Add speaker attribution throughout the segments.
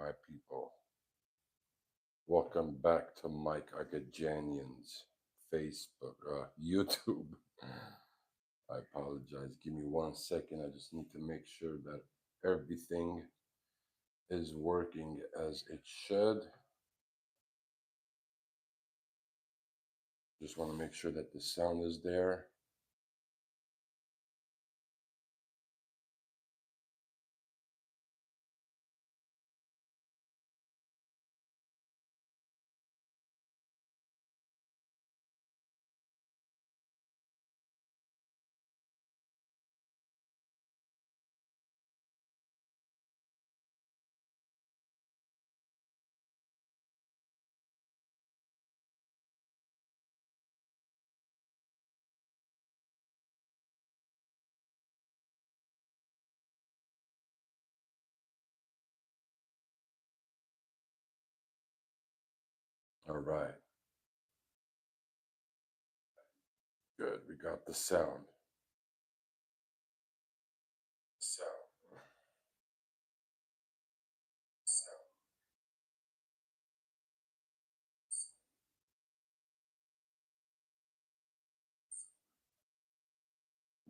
Speaker 1: my people. Welcome back to Mike Agajanian's Facebook, YouTube. I apologize. Give me 1 second. I just need to make sure that everything is working as it should. Just want to make sure that the sound is there. All right. Good. We got the sound. So,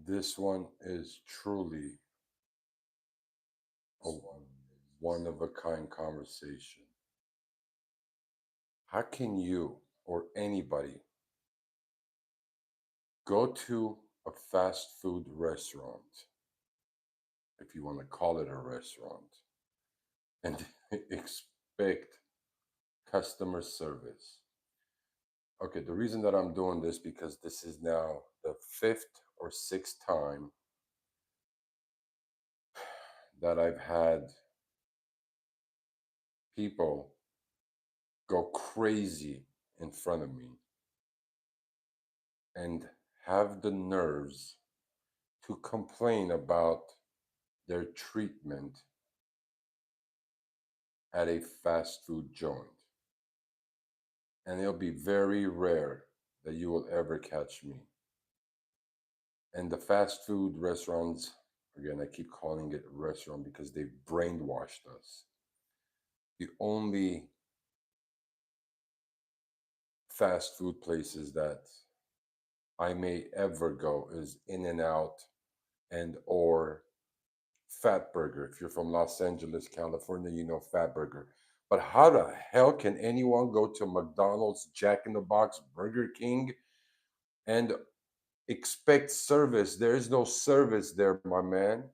Speaker 1: this one is truly a one of a kind conversation. How can you or anybody go to a fast food restaurant, if you want to call it a restaurant, and expect customer service? Okay, the reason that I'm doing this because this is now the fifth or sixth time that I've had people go crazy in front of me and have the nerves to complain about their treatment at a fast food joint. And it'll be very rare that you will ever catch me. And the fast food restaurants, again, I keep calling it restaurant because they've brainwashed us. The only fast food places that I may ever go is In and Out and or Fat Burger. If you're from Los Angeles, California, you know Fat Burger. But how the hell can anyone go to McDonald's, Jack in the Box, Burger King, and expect service? There is no service there, my man.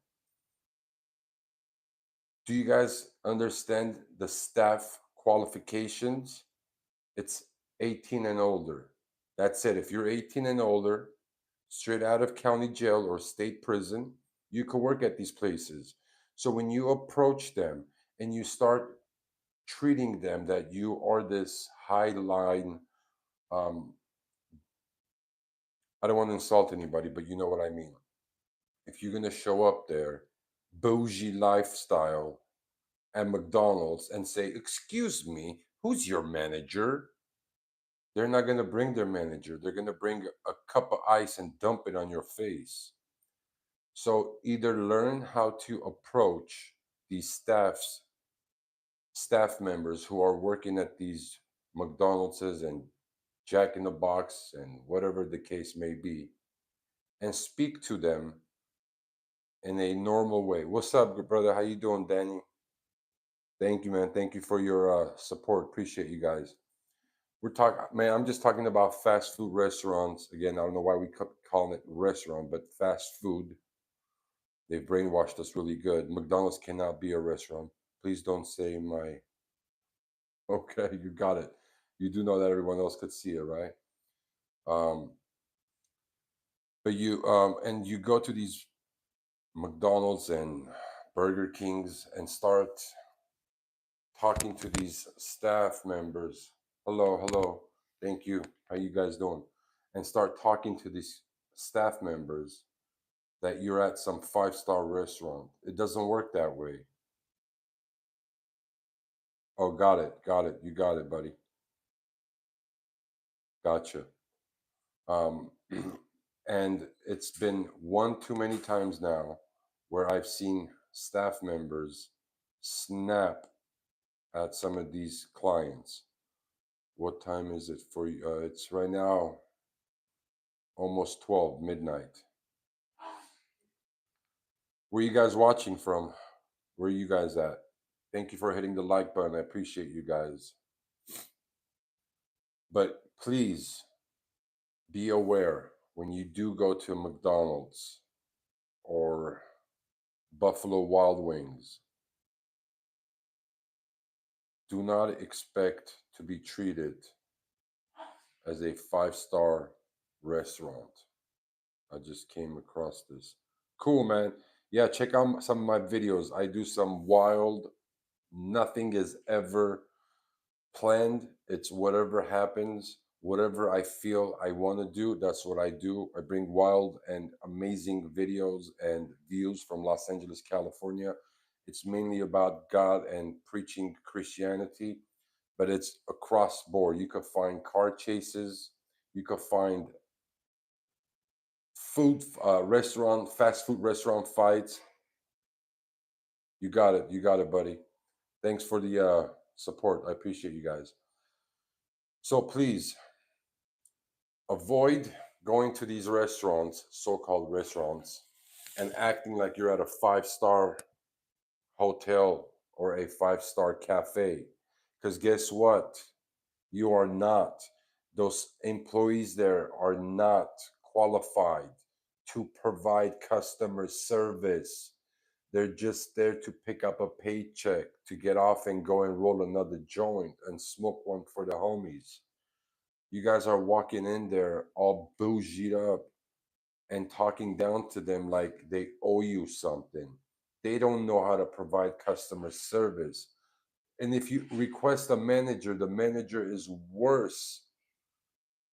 Speaker 1: Do you guys understand the staff qualifications? It's 18 and older. That's it. If you're 18 and older, straight out of county jail or state prison, you can work at these places. So when you approach them and you start treating them that you are this high line, um, I don't want to insult anybody, but you know what I mean. If you're going to show up there, bougie lifestyle at McDonald's and say, "Excuse me, who's your manager?" They're not going to bring their manager. They're going to bring a cup of ice and dump it on your face. So either learn how to approach these staff members who are working at these McDonald's and Jack in the Box and whatever the case may be, and speak to them in a normal way. What's up, good brother? How you doing, Danny? Thank you, man. Thank you for your support. Appreciate you guys. We're talking, man. I'm just talking about fast food restaurants again. I don't know why we calling it restaurant, but fast food. They've brainwashed us really good. McDonald's cannot be a restaurant. Please don't say my. Okay, you got it. You do know that everyone else could see it, right? Um, but you go to these McDonald's and Burger Kings and start talking to these staff members. Hello, hello. Thank you. How you guys doing? And start talking to these staff members that you're at some five-star restaurant. It doesn't work that way. Oh, got it. Got it. You got it, buddy. Gotcha. Um, and it's been one too many times now where I've seen staff members snap at some of these clients. What time is it for you? It's right now almost 12 midnight. Where you guys watching from? Where are you guys at? Thank you for hitting the like button. I appreciate you guys. But please be aware when you do go to McDonald's or Buffalo Wild Wings, do not expect to be treated as a five-star restaurant. I just came across this. Cool, man. Yeah, check out some of my videos. I do some wild, nothing is ever planned. It's whatever happens, whatever I feel I want to do, that's what I do. I bring wild and amazing videos and views from Los Angeles, California. It's mainly about God and preaching Christianity, but it's across board. You could find car chases, you could find fast food restaurant fights. You got it. You got it, buddy. Thanks for the support. I appreciate you guys. So please avoid going to these restaurants, so-called restaurants, and acting like you're at a five-star hotel or a five-star cafe. Because guess what? You are not. Those employees there are not qualified to provide customer service. They're just there to pick up a paycheck, to get off and go and roll another joint and smoke one for the homies. You guys are walking in there all bougied up and talking down to them like they owe you something. They don't know how to provide customer service. And if you request a manager, the manager is worse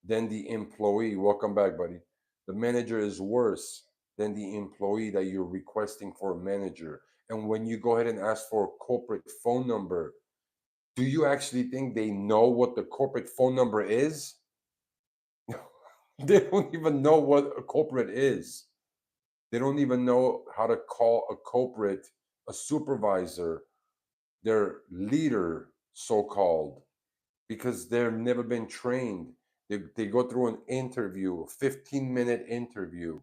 Speaker 1: than the employee. Welcome back, buddy. The manager is worse than the employee that you're requesting for a manager. And when you go ahead and ask for a corporate phone number, do you actually think they know what the corporate phone number is? They don't even know what a corporate is. They don't even know how to call a corporate a supervisor, their leader, so called, because they've never been trained. They go through an interview, a 15-minute interview.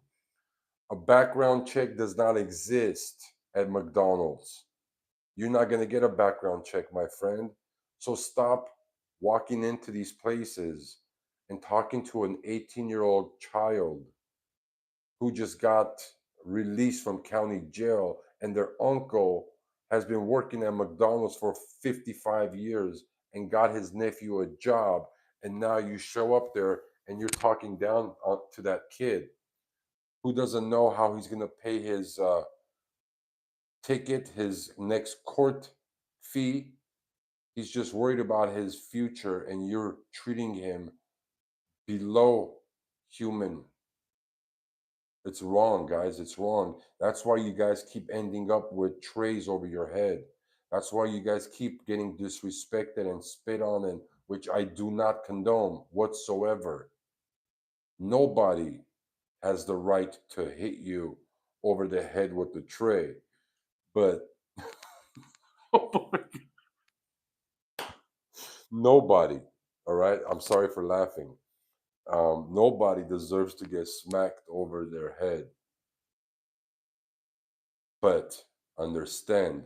Speaker 1: A background check does not exist at McDonald's. You're not going to get a background check, my friend. So stop walking into these places and talking to an 18-year-old child who just got released from county jail, and their uncle has been working at McDonald's for 55 years and got his nephew a job. And now you show up there and you're talking down to that kid who doesn't know how he's going to pay his ticket, his next court fee. He's just worried about his future, and you're treating him below human. It's wrong, guys. It's wrong. That's why you guys keep ending up with trays over your head. That's why you guys keep getting disrespected and spit on, and which I do not condone whatsoever. Nobody has the right to hit you over the head with the tray. But nobody, all right? I'm sorry for laughing. Nobody deserves to get smacked over their head. But understand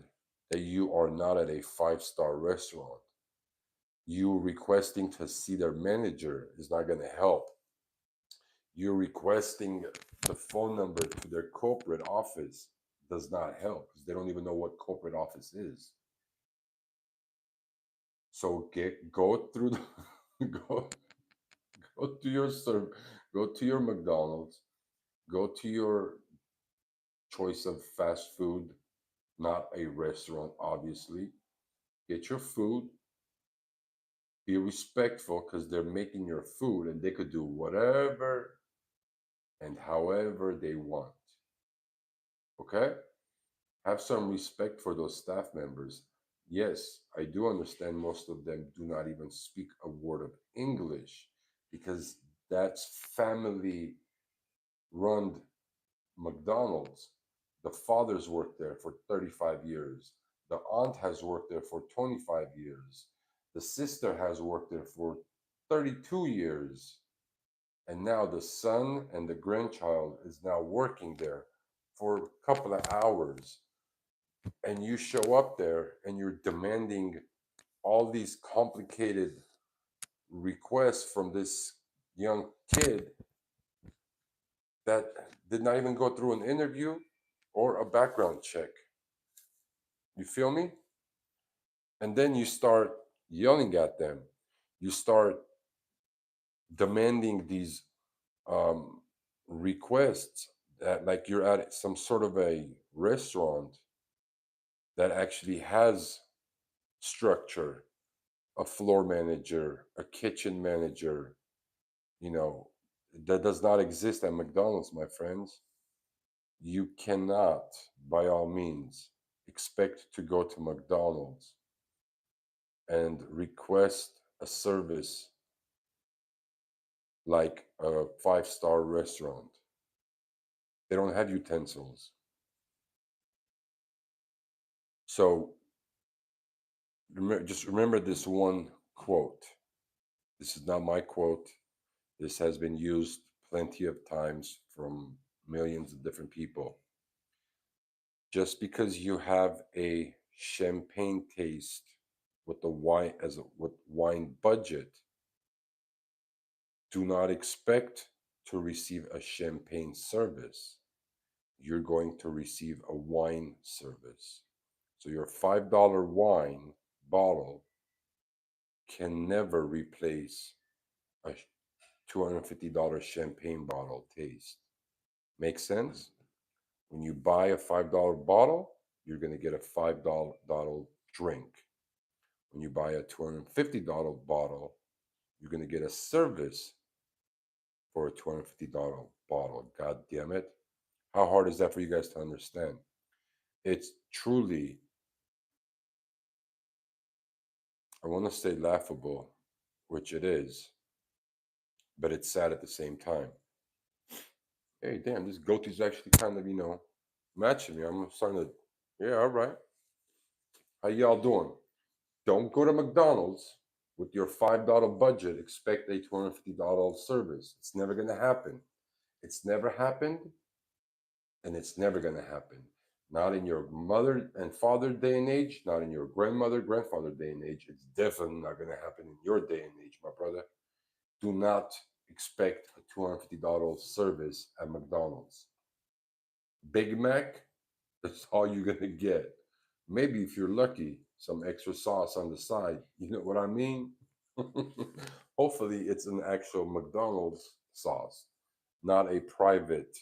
Speaker 1: that you are not at a five-star restaurant. You requesting to see their manager is not going to help. You requesting the phone number to their corporate office does not help because they don't even know what corporate office is. So go through the go to your go to your McDonald's, go to your choice of fast food, not a restaurant, obviously. Get your food, be respectful because they're making your food and they could do whatever and however they want. Okay? Have some respect for those staff members. Yes, I do understand most of them do not even speak a word of English because that's family run McDonald's. The fathers worked there for 35 years. The aunt has worked there for 25 years. The sister has worked there for 32 years. And now the son and the grandchild is now working there for a couple of hours. And you show up there and you're demanding all these complicated requests from this young kid that did not even go through an interview or a background check. You feel me? And then you start yelling at them. You start demanding these um, requests that, like, you're at some sort of a restaurant that actually has structure, a floor manager, a kitchen manager, you know, that does not exist at McDonald's, my friends. You cannot, by all means, expect to go to McDonald's and request a service like a five-star restaurant. They don't have utensils. So just remember this one quote. This is not my quote. This has been used plenty of times from millions of different people. Just because you have a champagne taste with the wine with wine budget, do not expect to receive a champagne service. You're going to receive a wine service. So your $5 wine bottle can never replace a $250 champagne bottle taste. Make sense? When you buy a $5 bottle, you're going to get a $5 drink. When you buy a $250 bottle, you're going to get a service for a $250 bottle. God damn it. How hard is that for you guys to understand? It's truly, I want to say laughable, which it is, but it's sad at the same time. Hey, damn, this goatee's actually kind of, matching me. I'm starting to, yeah, all right. How y'all doing? Don't go to McDonald's with your $5 budget, expect a $250 service. It's never going to happen. It's never happened, and it's never going to happen. Not in your mother and father day and age, not in your grandmother, grandfather day and age. It's definitely not going to happen in your day and age, my brother. Do not expect a $250 service at McDonald's. Big Mac, that's all you're going to get. Maybe if you're lucky, some extra sauce on the side. You know what I mean? Hopefully, it's an actual McDonald's sauce, not a private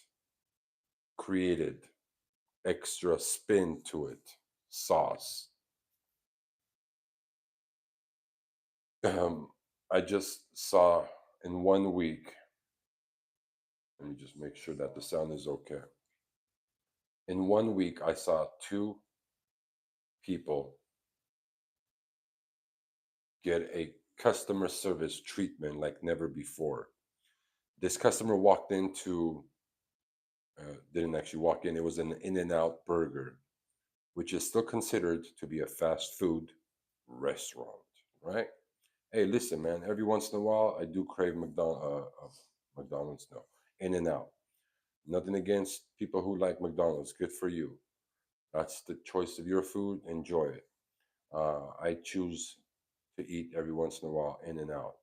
Speaker 1: created extra spin to it sauce. I just saw in 1 week, let me just make sure that the sound is okay. In 1 week, I saw two people get a customer service treatment like never before. This customer walked into, didn't actually walk in, it was an In-N-Out burger, which is still considered to be a fast food restaurant, right? Hey, listen, man, every once in a while, I do crave McDonald's, no, In-N-Out. Nothing against people who like McDonald's, good for you. That's the choice of your food, enjoy it. I choose to eat every once in a while In-N-Out.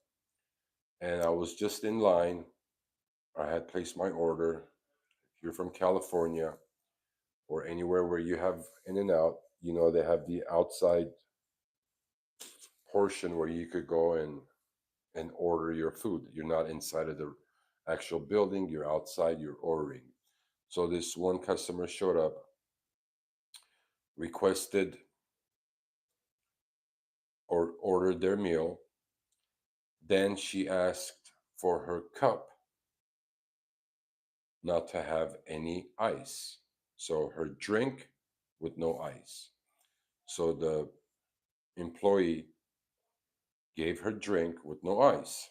Speaker 1: And I was just in line. I had placed my order. If you're from California or anywhere where you have In-N-Out, they have the outside portion where you could go and order your food. You're not inside of the actual building, you're outside, you're ordering. So this one customer showed up, requested or ordered their meal. Then she asked for her cup not to have any ice. So her drink with no ice. So the employee gave her drink with no ice.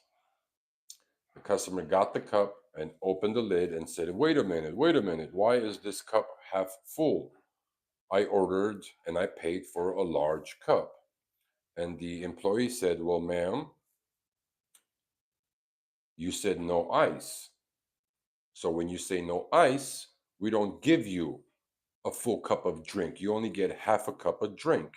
Speaker 1: The customer got the cup and opened the lid and said, wait a minute, why is this cup half full? I ordered and I paid for a large cup. And the employee said, well, ma'am, you said no ice. So when you say no ice, we don't give you a full cup of drink. You only get half a cup of drink.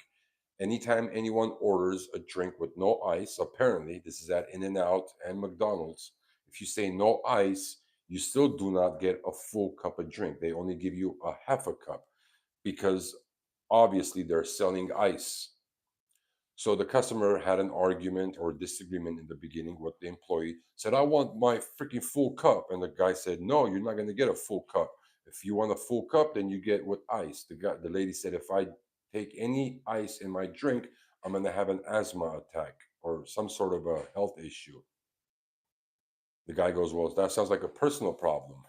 Speaker 1: Anytime anyone orders a drink with no ice, apparently, this is at In N Out and McDonald's, if you say no ice, you still do not get a full cup of drink. They only give you a half a cup because obviously they're selling ice. So the customer had an argument or disagreement in the beginning with the employee, said, I want my freaking full cup. And the guy said, no, you're not going to get a full cup. If you want a full cup, then you get with ice. The lady said, if I take any ice in my drink, I'm going to have an asthma attack or some sort of a health issue. The guy goes, well, that sounds like a personal problem.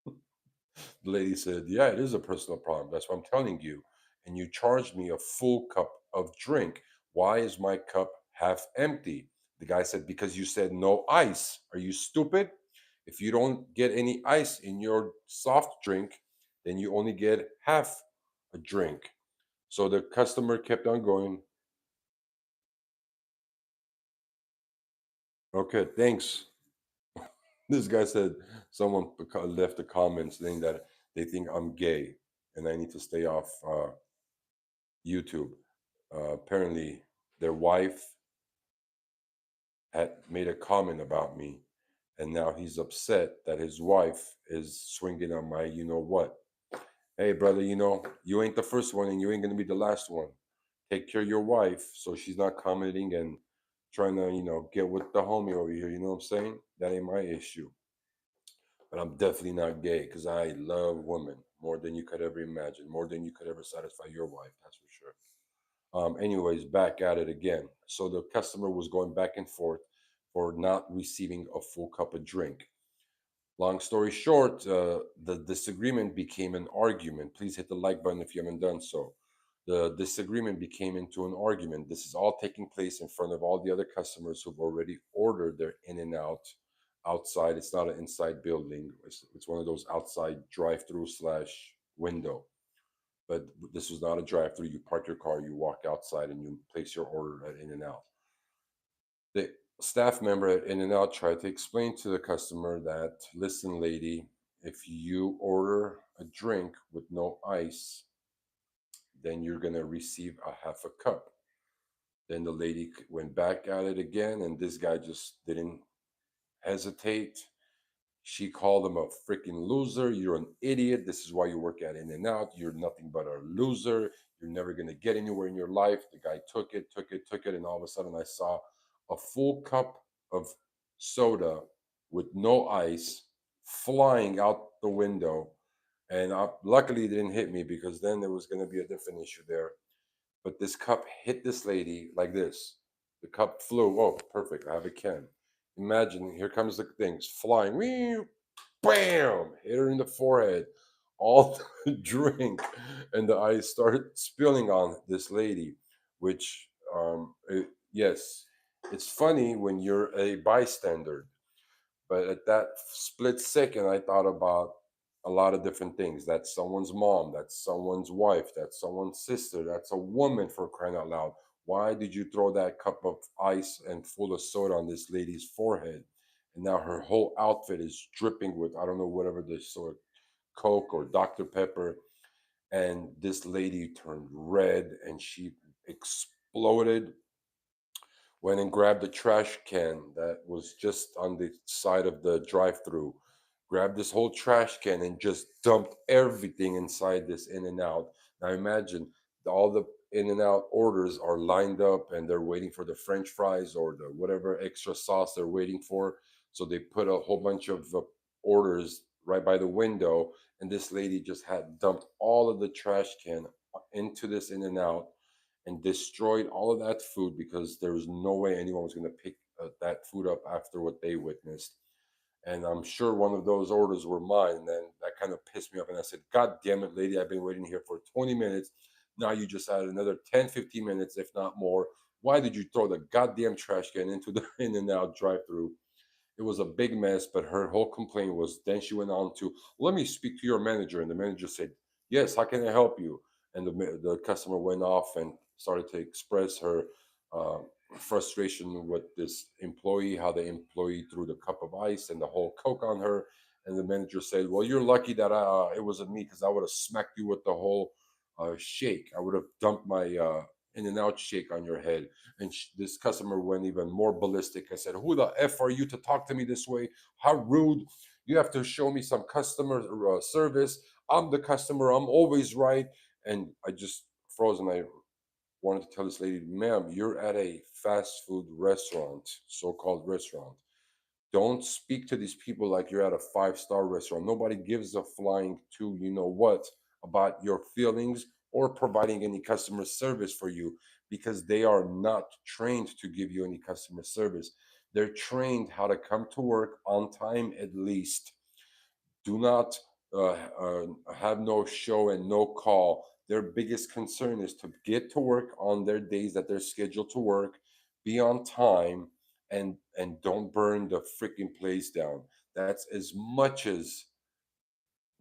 Speaker 1: The lady said, yeah, it is a personal problem. That's what I'm telling you. And you charged me a full cup of drink. Why is my cup half empty? The guy said, because you said no ice. Are you stupid? If you don't get any ice in your soft drink, then you only get half a drink. So the customer kept on going, okay, thanks. This guy said someone left a comment saying that they think I'm gay and I need to stay off YouTube. Apparently, their wife had made a comment about me, and now he's upset that his wife is swinging on my, you know what. Hey, brother, you ain't the first one, and you ain't gonna be the last one. Take care of your wife so she's not commenting and trying to, get with the homie over here. You know what I'm saying? That ain't my issue. But I'm definitely not gay because I love women more than you could ever imagine, more than you could ever satisfy your wife. That's for sure. Anyways, back at it again. So the customer was going back and forth for not receiving a full cup of drink. Long story short, the disagreement became an argument. Please hit the like button if you haven't done so. The disagreement became into an argument. This is all taking place in front of all the other customers who've already ordered their In and Out outside. It's not an inside building. It's one of those outside drive-through slash window. But this was not a drive-through. You park your car, you walk outside, and you place your order at In and Out. The staff member at In and Out tried to explain to the customer that, listen, lady, if you order a drink with no ice, then you're going to receive a half a cup. Then the lady went back at it again, and this guy just didn't hesitate. She called him a freaking loser. You're an idiot. This is why you work at In and Out. You're nothing but a loser. You're never going to get anywhere in your life. The guy took it. And all of a sudden, I saw a full cup of soda with no ice flying out the window. And luckily, it didn't hit me because then there was going to be a different issue there. But this cup hit this lady like this. The cup flew. Oh, perfect. I have a can. Imagine, here comes the things flying. Wee, bam! Hit her in the forehead. All the drink and the ice started spilling on this lady, which, yes, it's funny when you're a bystander, but at that split second, I thought about a lot of different things. That's someone's mom, that's someone's wife, that's someone's sister, that's a woman for crying out loud. Why did you throw that cup of ice and full of soda on this lady's forehead? And now her whole outfit is dripping with, I don't know, whatever this sort of Coke or Dr. Pepper. And this lady turned red and she exploded, went and grabbed the trash can that was just on the side of the drive-through, grabbed this whole trash can and just dumped everything inside this In and Out. Now imagine all the In and Out orders are lined up and they're waiting for the French fries or the whatever extra sauce they're waiting for. So they put a whole bunch of orders right by the window, and this lady just had dumped all of the trash can into this In and Out and destroyed all of that food because there was no way anyone was going to pick that food up after what they witnessed. And I'm sure one of those orders were mine. And then that kind of pissed me off. And I said, God damn it, lady, I've been waiting here for 20 minutes. Now you just added another 10, 15 minutes, if not more. Why did you throw the goddamn trash can into the In and Out drive through? It was a big mess, but her whole complaint was then she went on to, let me speak to your manager. And the manager said, yes, how can I help you? and the customer went off and started to express her uh, frustration with this employee, how the employee threw the cup of ice and the whole Coke on her. And the manager said, "Well, you're lucky that it wasn't me, because I would have smacked you with the whole shake. I would have dumped my in and out shake on your head." And this customer went even more ballistic. I said, "Who the F are you to talk to me this way? How rude. You have to show me some customer service. I'm the customer. I'm always right." And I just froze, and I wanted to tell this lady, "Ma'am, you're at a fast food restaurant, so called restaurant. Don't speak to these people like you're at a five-star restaurant. Nobody gives a flying two, you know what, about your feelings or providing any customer service for you, because they are not trained to give you any customer service. They're trained how to come to work on time at least. Do not have no show and no call. Their biggest concern is to get to work on their days that they're scheduled to work, be on time, and don't burn the freaking place down. That's as much as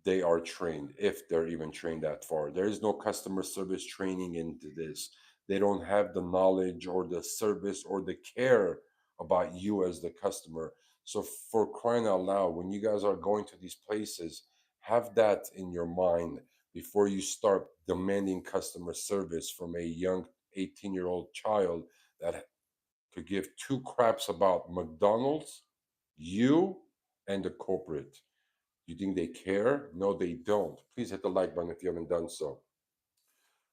Speaker 1: they are trained, if they're even trained that far. There is no customer service training into this. They don't have the knowledge or the service or the care about you as the customer. So, for crying out loud, when you guys are going to these places, have that in your mind before you start demanding customer service from a young 18-year-old child that could give two craps about McDonald's, you, and the corporate. You think they care? No, they don't. Please hit the like button if you haven't done so.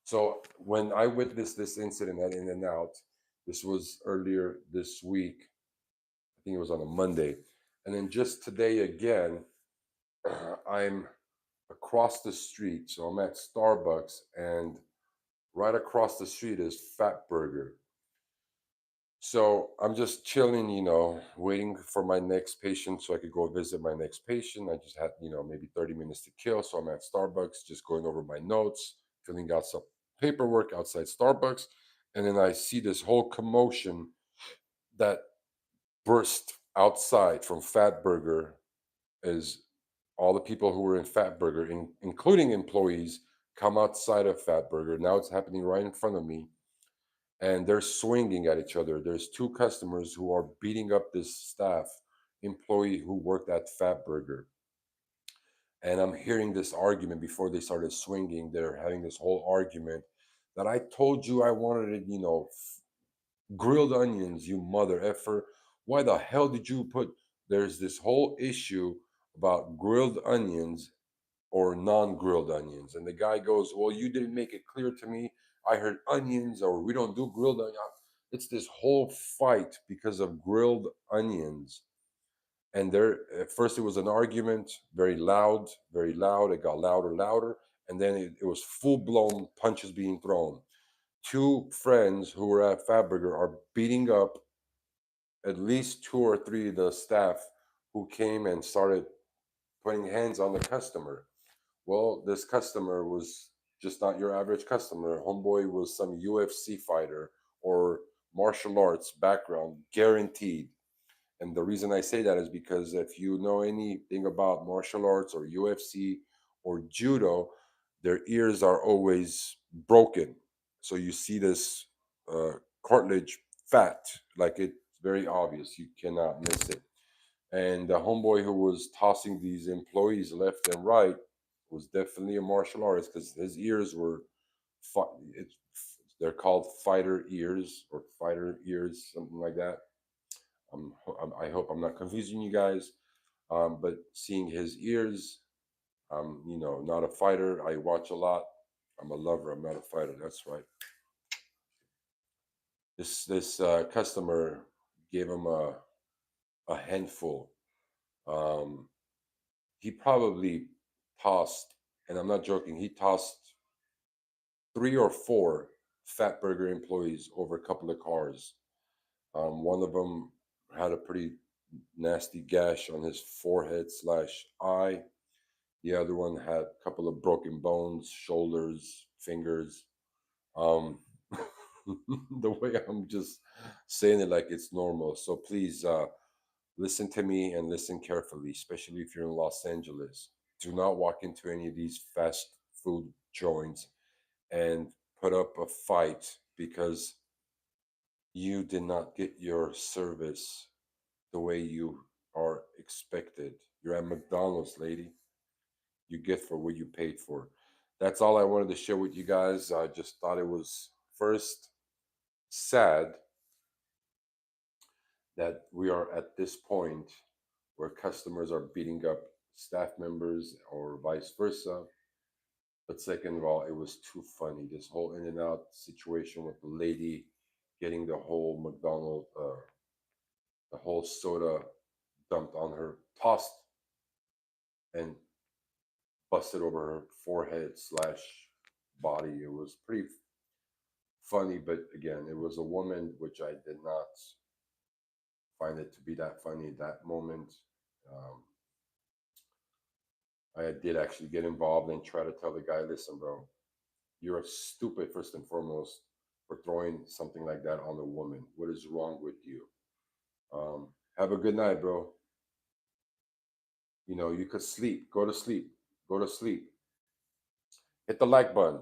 Speaker 1: So, when I witnessed this incident at In and Out, this was earlier this week. I think it was on a Monday. And then just today again, I'm across the street. So I'm at Starbucks, and right across the street is Fat Burger. So I'm just chilling, waiting for my next patient so I could go visit my next patient. I just had, maybe 30 minutes to kill. So I'm at Starbucks, just going over my notes, filling out some paperwork outside Starbucks. And then I see this whole commotion that burst outside from Fat Burger, as all the people who were in Fat Burger, including employees, come outside of Fat Burger. Now it's happening right in front of me, and they're swinging at each other. There's two customers who are beating up this staff employee who worked at Fat Burger. And I'm hearing this argument before they started swinging. They're having this whole argument that I told you I wanted it, grilled onions, you mother effer. Why the hell did you put? There's this whole issue about grilled onions or non-grilled onions. And the guy goes, "Well, you didn't make it clear to me. I heard onions, or we don't do grilled onions." It's this whole fight because of grilled onions. And there, at first, it was an argument, very loud, very loud. It got louder, louder, and then it was full-blown punches being thrown. Two friends who were at Fatburger are beating up at least two or three of the staff who came and started putting hands on the customer. Well, this customer was just not your average customer. Homeboy was some UFC fighter or martial arts background, guaranteed. And the reason I say that is because if you know anything about martial arts or UFC or judo, their ears are always broken. So you see this cartilage fat, like it's very obvious. You cannot miss it. And the homeboy who was tossing these employees left and right was definitely a martial artist, because his ears were, it's, they're called fighter ears or fighter ears, something like that. I hope I'm not confusing you guys. But seeing his ears, not a fighter. I watch a lot. I'm a lover. I'm not a fighter. That's right. This customer gave him a handful. Um, he probably tossed, and I'm not joking. He tossed three or four Fat Burger employees over a couple of cars. One of them had a pretty nasty gash on his forehead slash eye. The other one had a couple of broken bones, shoulders, fingers. Um, the way I'm just saying it like it's normal. So please listen to me and listen carefully, especially if you're in Los Angeles. Do not walk into any of these fast food joints and put up a fight because you did not get your service the way you are expected. You're at McDonald's, lady. You get for what you paid for. That's all I wanted to share with you guys. I just thought it was first sad that we are at this point where customers are beating up staff members or vice versa. But second of all, it was too funny. This whole in and out situation with the lady getting the whole McDonald, the whole soda dumped on her, tossed and busted over her forehead slash body. It was pretty funny, but again, it was a woman, which I did not find it to be that funny at that moment. Um, I did actually get involved and try to tell the guy, listen, bro, you're stupid first and foremost for throwing something like that on a woman. What is wrong with you? Have a good night, bro. You know, you could sleep, go to sleep, go to sleep. Hit the like button.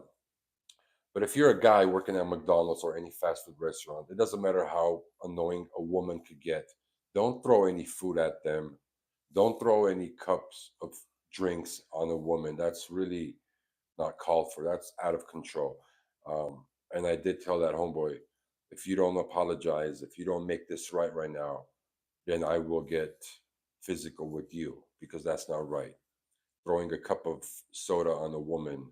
Speaker 1: But if you're a guy working at McDonald's or any fast food restaurant, it doesn't matter how annoying a woman could get. Don't throw any food at them. Don't throw any cups of drinks on a woman. That's really not called for. That's out of control. And I did tell that homeboy, if you don't apologize, if you don't make this right now, then I will get physical with you because that's not right. Throwing a cup of soda on a woman,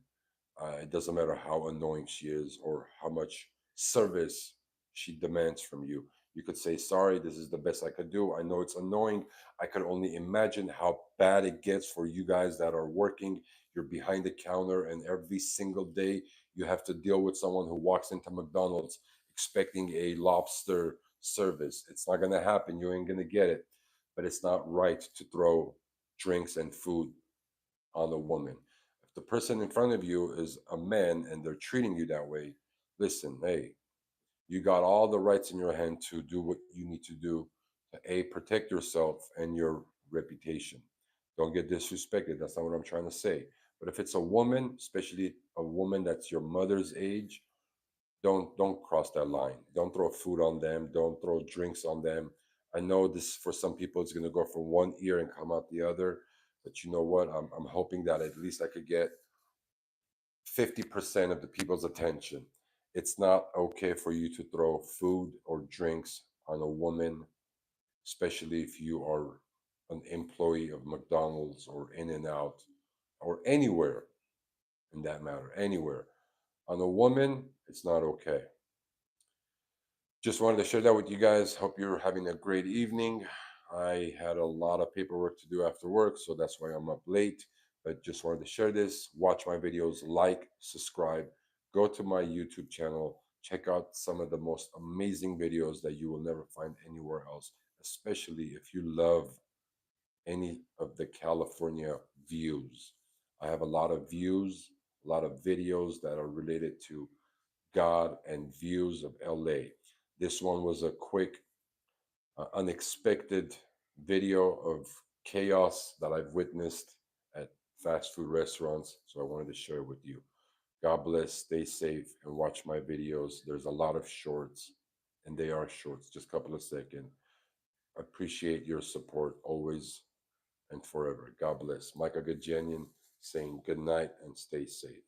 Speaker 1: it doesn't matter how annoying she is or how much service she demands from you. You could say, sorry, this is the best I could do. I know it's annoying. I could only imagine how bad it gets for you guys that are working. You're behind the counter, and every single day you have to deal with someone who walks into McDonald's expecting a lobster service. It's not going to happen. You ain't going to get it. But it's not right to throw drinks and food on a woman. If the person in front of you is a man and they're treating you that way, listen, hey, you got all the rights in your hand to do what you need to do to a protect yourself and your reputation. Don't get disrespected. That's not what I'm trying to say. But if it's a woman, especially a woman that's your mother's age, don't cross that line. Don't throw food on them. Don't throw drinks on them. I know this for some people it's going to go from one ear and come out the other, but you know what? I'm hoping that at least I could get 50% of the people's attention. It's not okay for you to throw food or drinks on a woman, especially if you are an employee of McDonald's or In and Out or anywhere in that matter, anywhere. On a woman, it's not okay. Just wanted to share that with you guys. Hope you're having a great evening. I had a lot of paperwork to do after work, so that's why I'm up late. But just wanted to share this. Watch my videos, like, subscribe, go to my YouTube channel, check out some of the most amazing videos that you will never find anywhere else, especially if you love any of the California views. I have a lot of views, a lot of videos that are related to God and views of LA. This one was a quick, unexpected video of chaos that I've witnessed at fast food restaurants. So I wanted to share it with you. God bless, stay safe, and watch my videos. There's a lot of shorts, and they are shorts, just a couple of seconds. Appreciate your support always and forever. God bless. Micah Gajanian saying good night and stay safe.